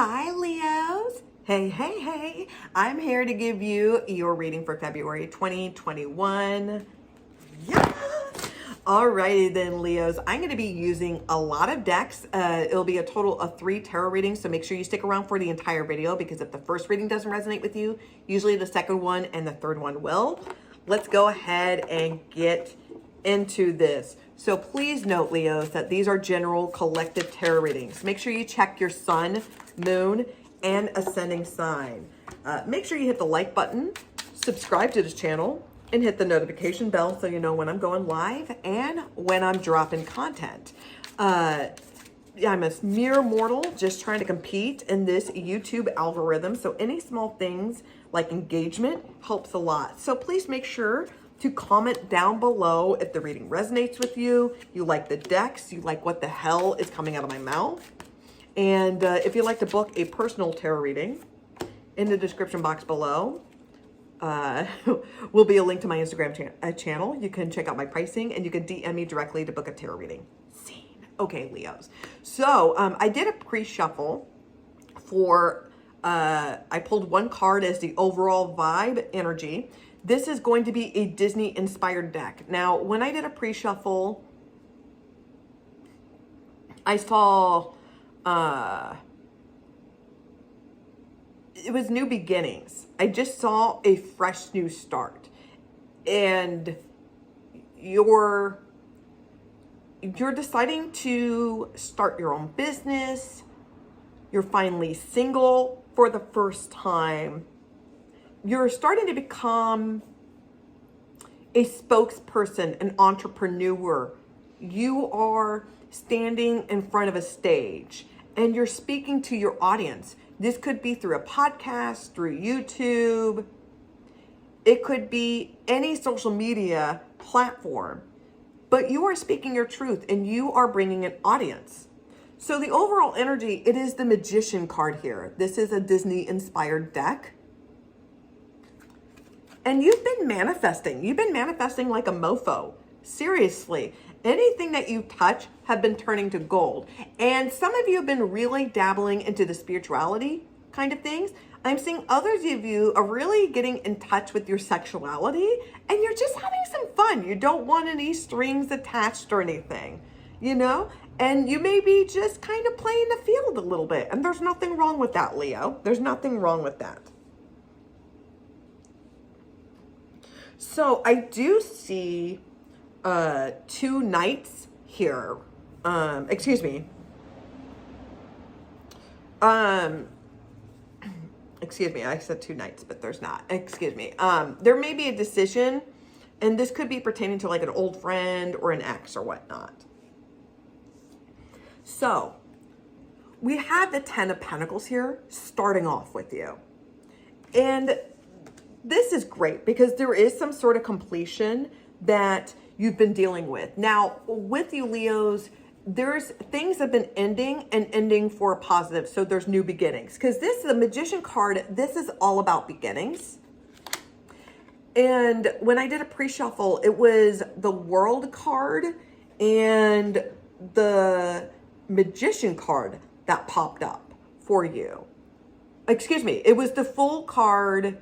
Hi, Leos. Hey, hey, hey. I'm here to give you your reading for February 2021. Yeah. Alrighty then, Leos. I'm going to be using a lot of decks. It'll be a total of 3 tarot readings, so make sure you stick around for the entire video because if the first reading doesn't resonate with you, usually the second one and the third one will. Let's go ahead and get into this. So please note, Leos, that these are general collective tarot readings. Make sure you check your sun, moon, and ascending sign. Make sure you hit the like button, subscribe to this channel, and hit the notification bell so you know when I'm going live and when I'm dropping content. I'm a mere mortal just trying to compete in this YouTube algorithm. So any small things like engagement helps a lot. So please make sure to comment down below if the reading resonates with you, you like the decks, you like what the hell is coming out of my mouth. And if you'd like to book a personal tarot reading, in the description box below will be a link to my Instagram channel. You can check out my pricing and you can DM me directly to book a tarot reading. Scene. Okay, Leos. So I did a pre-shuffle for, I pulled one card as the overall vibe energy. This is going to be a Disney inspired deck. Now, when I did a pre-shuffle, I saw, it was new beginnings. I just saw a fresh new start. And you're deciding to start your own business. You're finally single for the first time. You're starting to become a spokesperson, an entrepreneur. You are standing in front of a stage and you're speaking to your audience. This could be through a podcast, through YouTube. It could be any social media platform, but you are speaking your truth and you are bringing an audience. So the overall energy, it is the Magician card here. This is a Disney inspired deck. And you've been manifesting. You've been manifesting like a mofo. Seriously. Anything that you touch have been turning to gold. And some of you have been really dabbling into the spirituality kind of things. I'm seeing others of you are really getting in touch with your sexuality and you're just having some fun. You don't want any strings attached or anything, you know? And you may be just kind of playing the field a little bit. And there's nothing wrong with that, Leo. There's nothing wrong with that. So I do see 2 knights here. Excuse me. Excuse me. I said 2 knights, but there's not. Excuse me. There may be a decision, and this could be pertaining to like an old friend or an ex or whatnot. So we have the 10 of Pentacles here starting off with you. And this is great because there is some sort of completion that you've been dealing with. Now, with you, Leos, there's things have been ending and ending for a positive. So there's new beginnings because this is the Magician card. This is all about beginnings. And when I did a pre-shuffle, it was the World card and the Magician card that popped up for you. Excuse me. It was the Fool card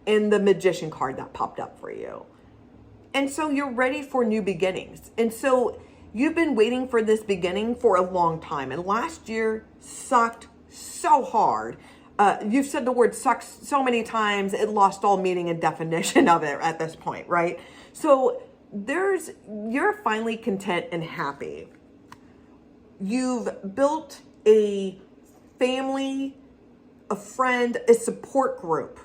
and the Magician card that popped up for you. And so you're ready for new beginnings. And so you've been waiting for this beginning for a long time. And last year sucked so hard. You've said the word sucks so many times, it lost all meaning and definition of it at this point, right? So you're finally content and happy. You've built a family, a friend, a support group.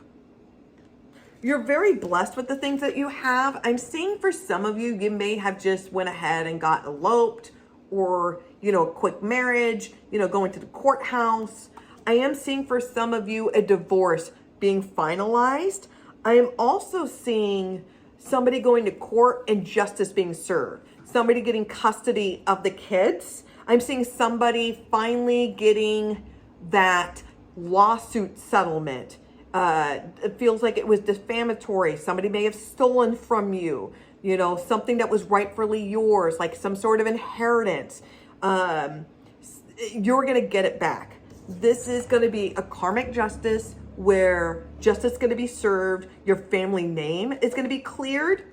You're very blessed with the things that you have. I'm seeing for some of you, you may have just went ahead and got eloped or, you know, a quick marriage, you know, going to the courthouse. I am seeing for some of you a divorce being finalized. I am also seeing somebody going to court and justice being served. Somebody getting custody of the kids. I'm seeing somebody finally getting that lawsuit settlement. It feels like it was defamatory. Somebody may have stolen from you, you know, something that was rightfully yours, like some sort of inheritance. You're going to get it back. This is going to be a karmic justice where justice is going to be served. Your family name is going to be cleared.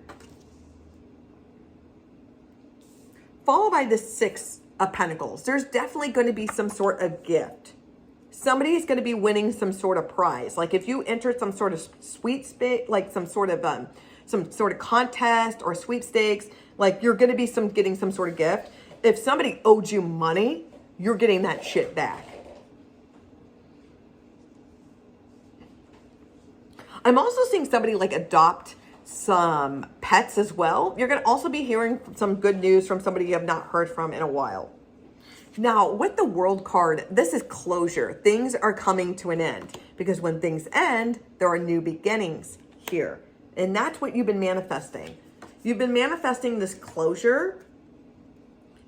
Followed by the Six of Pentacles. There's definitely going to be some sort of gift. Somebody's going to be winning some sort of prize. Like if you enter some sort of sweepstake, like some sort of contest or sweepstakes, like you're going to be getting some sort of gift. If somebody owed you money, you're getting that shit back. I'm also seeing somebody like adopt some pets as well. You're going to also be hearing some good news from somebody you have not heard from in a while. Now, with the World card, this is closure. Things are coming to an end because when things end, there are new beginnings here. And that's what you've been manifesting. You've been manifesting this closure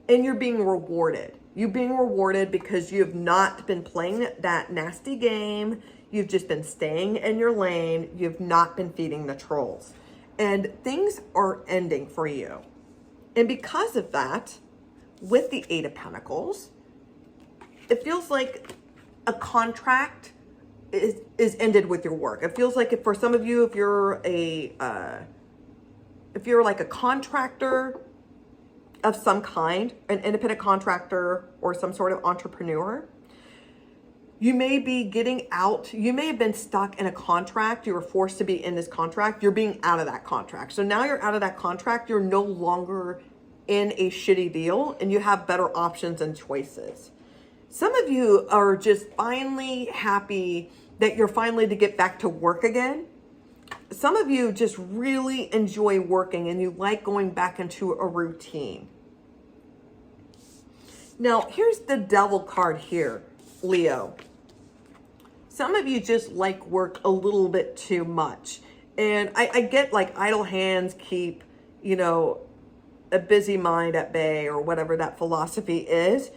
and you're being rewarded. You're being rewarded because you have not been playing that nasty game. You've just been staying in your lane. You've not been feeding the trolls. And things are ending for you. And because of that, with the Eight of Pentacles, it feels like a contract is ended with your work. It feels like for some of you, if you're like a contractor of some kind, an independent contractor or some sort of entrepreneur, you may be getting out. You may have been stuck in a contract. You were forced to be in this contract. You're being out of that contract. So now you're out of that contract. You're no longer in a shitty deal and you have better options and choices. Some of you are just finally happy that you're finally to get back to work again. Some of you just really enjoy working and you like going back into a routine. Now, here's the Devil card here, Leo. Some of you just like work a little bit too much. And I get like idle hands keep, a busy mind at bay or whatever that philosophy is.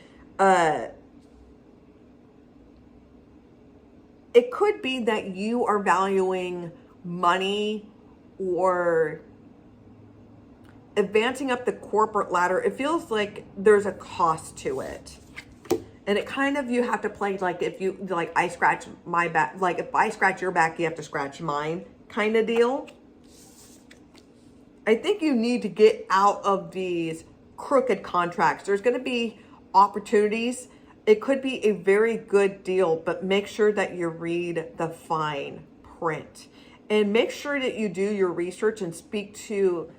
It could be that you are valuing money or advancing up the corporate ladder. It feels like there's a cost to it. And it kind of, you have to play like if you, like I scratch my back, like if I scratch your back, you have to scratch mine kind of deal. I think you need to get out of these crooked contracts. There's going to be opportunities. It could be a very good deal, but make sure that you read the fine print and make sure that you do your research and speak to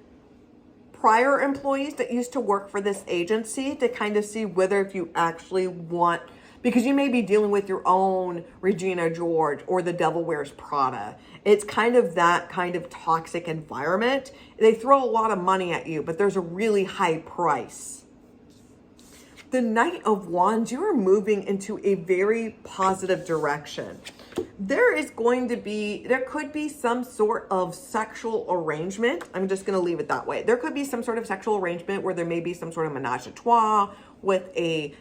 prior employees that used to work for this agency to kind of see whether if you actually want, because you may be dealing with your own Regina George or the Devil Wears Prada. It's kind of that kind of toxic environment. They throw a lot of money at you, but there's a really high price. The Knight of Wands, you are moving into a very positive direction. There could be some sort of sexual arrangement. I'm just going to leave it that way. There could be some sort of sexual arrangement where there may be some sort of menage a trois with a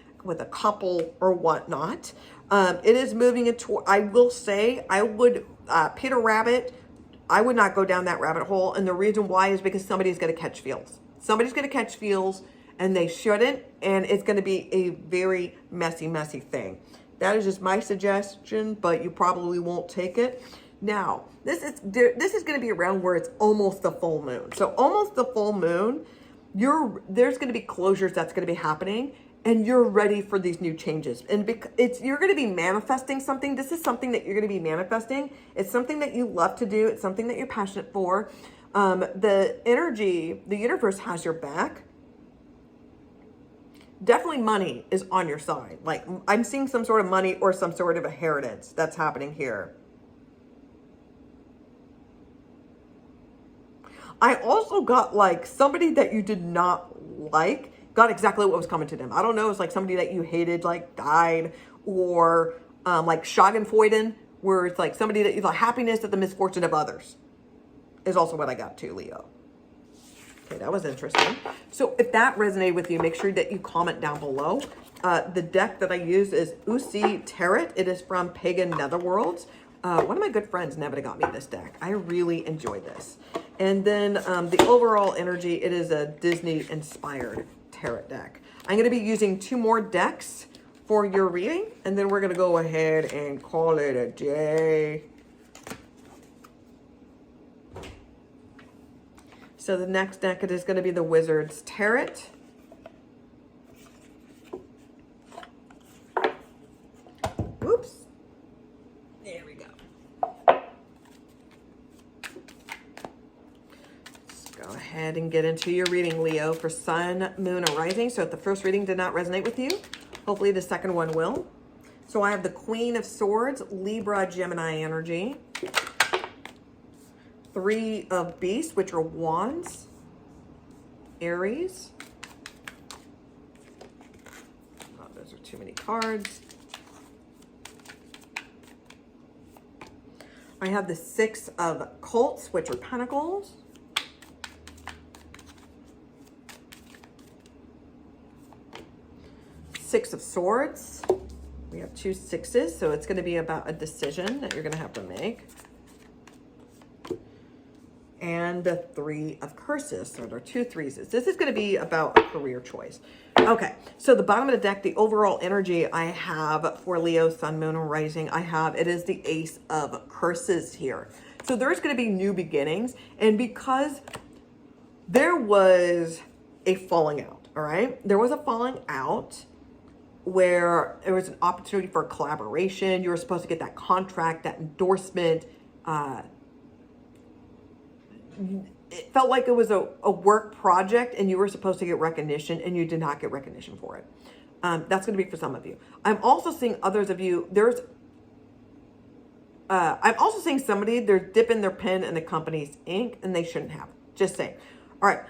couple or whatnot. It is moving into, I will say, Peter Rabbit, I would not go down that rabbit hole. And the reason why is because somebody's going to catch feels. Somebody's going to catch feels and they shouldn't. And it's going to be a very messy thing. That is just my suggestion, but you probably won't take it. Now, this is going to be around where it's almost the full moon. So almost the full moon, there's going to be closures that's going to be happening. And you're ready for these new changes. And you're going to be manifesting something. This is something that you're going to be manifesting. It's something that you love to do. It's something that you're passionate for. The energy, the universe has your back. Definitely money is on your side. Like I'm seeing some sort of money or some sort of inheritance that's happening here. I also got like somebody that you did not like got exactly what was coming to them. I don't know. It's like somebody that you hated, like died, or like Schadenfreude, where it's like somebody that you thought happiness at the misfortune of others is also what I got too, Leo. Okay, that was interesting. So if that resonated with you, make sure that you comment down below. The deck that I use is Usi Tarot. It is from Pagan Netherworlds. One of my good friends, Nevada, got me this deck. I really enjoyed this. And then the overall energy, it is a Disney-inspired tarot deck. I'm going to be using 2 more decks for your reading, and then we're going to go ahead and call it a day. So the next deck is going to be the Wizard's Tarot. Oops. There we go. Let's go ahead and get into your reading, Leo, for Sun, Moon, or Rising. So if the first reading did not resonate with you, hopefully the second one will. So I have the Queen of Swords, Libra, Gemini energy. Three of Beasts, which are Wands, Aries. Oh, those are too many cards. I have the Six of Cups, which are Pentacles. Six of Swords. We have two sixes, so it's going to be about a decision that you're going to have to make. And the Three of Curses. So there are two threes. This is going to be about a career choice. Okay, so the bottom of the deck, the overall energy I have for Leo, Sun, Moon, and Rising, it is the Ace of Curses here. So there's going to be new beginnings. And because there was a falling out, all right? There was a falling out where there was an opportunity for collaboration. You were supposed to get that contract, that endorsement, it felt like it was a work project and you were supposed to get recognition and you did not get recognition for it. That's going to be for some of you. I'm also seeing others of you, I'm also seeing somebody, they're dipping their pen in the company's ink and they shouldn't have. Just saying. All right.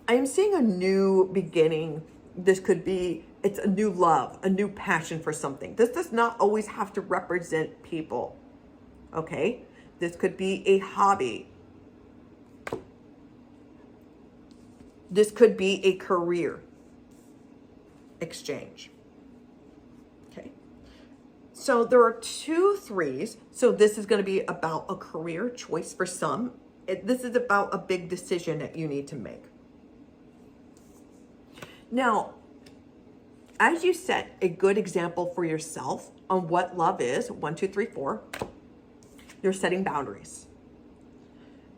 I'm seeing a new beginning. This could be, it's a new love, a new passion for something. This does not always have to represent people. Okay? This could be a hobby. This could be a career exchange. Okay. So there are two threes. So this is going to be about a career choice for some. This is about a big decision that you need to make. Now, as you set a good example for yourself on what love is, 1, 2, 3, 4, you're setting boundaries.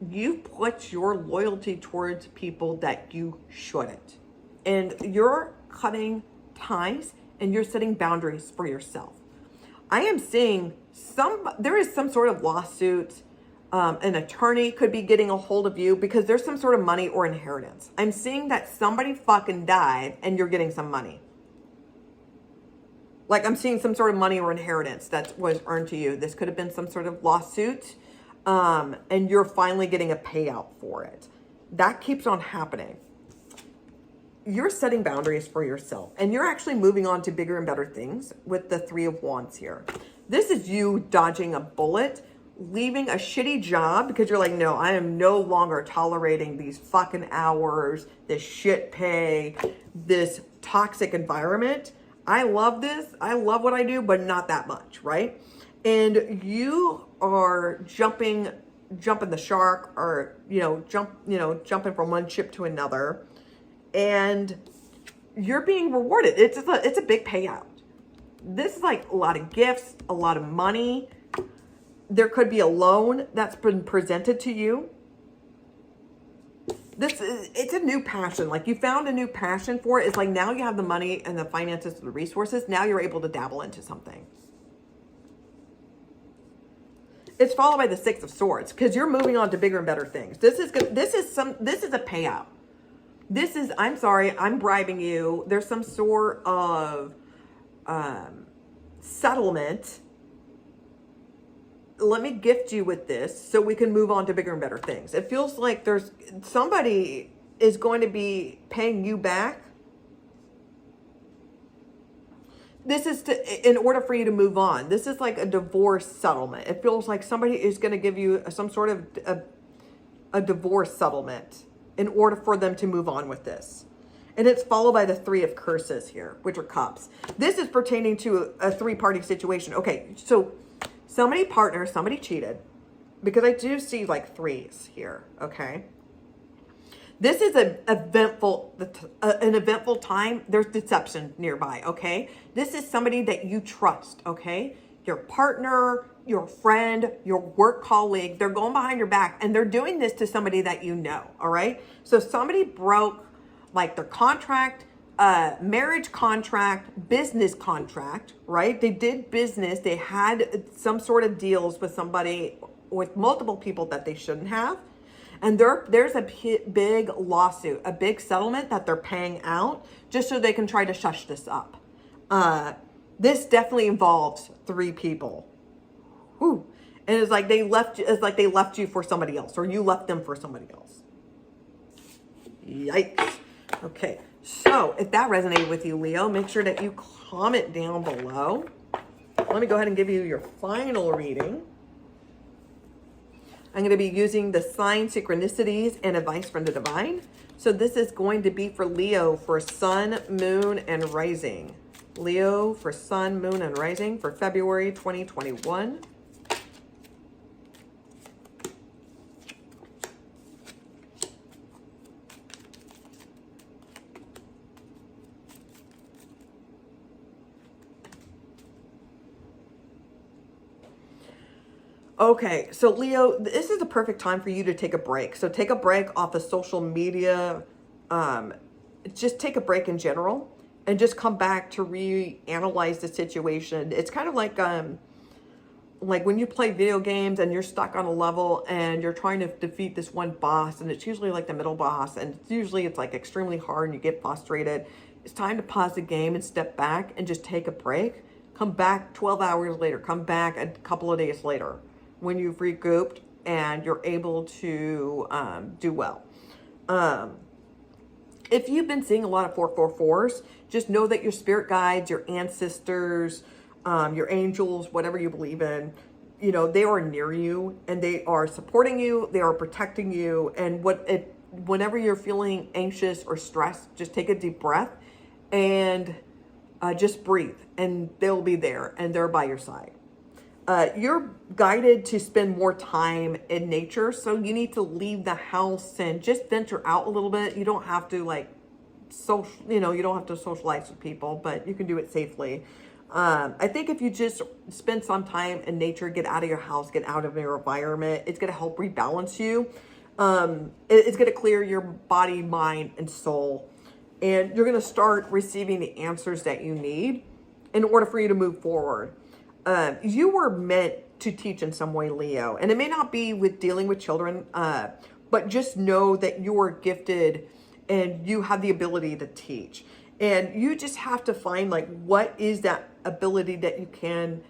You put your loyalty towards people that you shouldn't. And you're cutting ties and you're setting boundaries for yourself. I am seeing there is some sort of lawsuit. An attorney could be getting a hold of you because there's some sort of money or inheritance. I'm seeing that somebody fucking died and you're getting some money. Like I'm seeing some sort of money or inheritance that was earned to you. This could have been some sort of lawsuit, and you're finally getting a payout for it. That keeps on happening. You're setting boundaries for yourself, and you're actually moving on to bigger and better things with the Three of Wands here. This is you dodging a bullet, leaving a shitty job because you're like, no, I am no longer tolerating these fucking hours, this shit pay, this toxic environment. I love this. I love what I do, but not that much, right? And you are jumping the shark, or jumping from one ship to another, and you're being rewarded. It's a big payout. This is like a lot of gifts, a lot of money. There could be a loan that's been presented to you. It's a new passion. Like you found a new passion for it. It's like now you have the money and the finances, the resources. Now you're able to dabble into something. It's followed by the Six of Swords because you're moving on to bigger and better things. This is good. This is a payout. I'm sorry, I'm bribing you. There's some sort of settlement. Let me gift you with this so we can move on to bigger and better things. It feels like there's somebody is going to be paying you back. This is in order for you to move on. This is like a divorce settlement. It feels like somebody is going to give you some sort of a divorce settlement in order for them to move on with this. And it's followed by the Three of Curses here, which are cups. This is pertaining to a three-party situation. Okay, so somebody partnered, somebody cheated, because I do see like threes here, okay? This is an eventful time. There's deception nearby, okay? This is somebody that you trust, okay? Your partner, your friend, your work colleague, they're going behind your back and they're doing this to somebody that you know, all right? So somebody broke like their contract, marriage contract, business contract, right? They did business. They had some sort of deals with somebody, with multiple people that they shouldn't have. And there's a big lawsuit, a big settlement that they're paying out just so they can try to shush this up. This definitely involves 3 people. Whew. And it's like they left you for somebody else, or you left them for somebody else. Yikes. Okay. So if that resonated with you, Leo, make sure that you comment down below. Let me go ahead and give you your final reading. I'm going to be using the sign synchronicities and advice from the divine. So this is going to be for Leo for sun, moon, and rising. Leo for sun, moon, and rising for February 2021. Okay, so Leo, this is the perfect time for you to take a break. So take a break off of social media. Just take a break in general and just come back to reanalyze the situation. It's kind of like when you play video games and you're stuck on a level and you're trying to defeat this one boss, and it's usually like the middle boss, and it's like extremely hard and you get frustrated. It's time to pause the game and step back and just take a break. Come back 12 hours later, come back a couple of days later, when you've regrouped and you're able to do well. If you've been seeing a lot of 444s, just know that your spirit guides, your ancestors, your angels, whatever you believe in, they are near you and they are supporting you. They are protecting you. And whenever you're feeling anxious or stressed, just take a deep breath and just breathe, and they'll be there and they're by your side. You're guided to spend more time in nature. So you need to leave the house and just venture out a little bit. You don't have to you don't have to socialize with people, but you can do it safely. I think if you just spend some time in nature, get out of your house, get out of your environment, it's going to help rebalance you. It's going to clear your body, mind, and soul. And you're going to start receiving the answers that you need in order for you to move forward. You were meant to teach in some way, Leo, and it may not be with dealing with children, but just know that you are gifted and you have the ability to teach. And you just have to find what is that ability that you can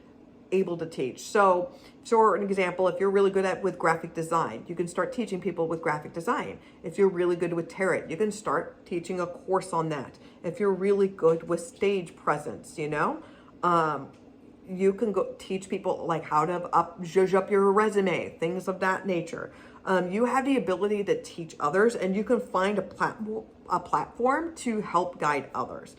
able to teach. So for an example, if you're really good with graphic design, you can start teaching people with graphic design. If you're really good with tarot, you can start teaching a course on that. If you're really good with stage presence, you can go teach people how to zhuzh up your resume, things of that nature. You have the ability to teach others, and you can find a platform to help guide others.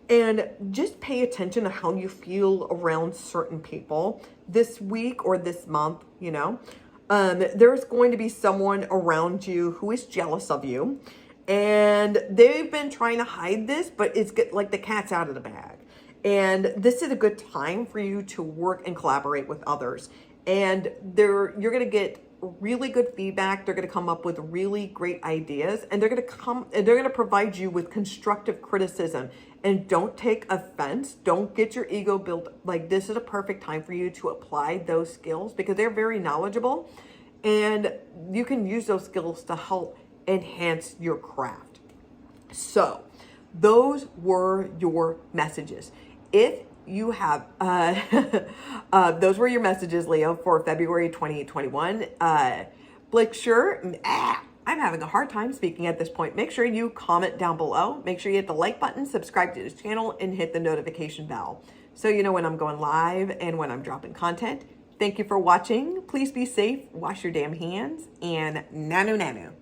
And just pay attention to how you feel around certain people this week or this month. There's going to be someone around you who is jealous of you, and they've been trying to hide this, but it's like the cat's out of the bag. And this is a good time for you to work and collaborate with others. And you're going to get really good feedback. They're going to come up with really great ideas, and they're going to provide you with constructive criticism. And don't take offense. Don't get your ego built. This is a perfect time for you to apply those skills because they're very knowledgeable, and you can use those skills to help enhance your craft. So those were your messages. If you have, those were your messages, Leo, for February 2021. Make sure, I'm having a hard time speaking at this point. Make sure you comment down below. Make sure you hit the like button, subscribe to this channel, and hit the notification bell so you know when I'm going live and when I'm dropping content. Thank you for watching. Please be safe, wash your damn hands, and nanu nanu.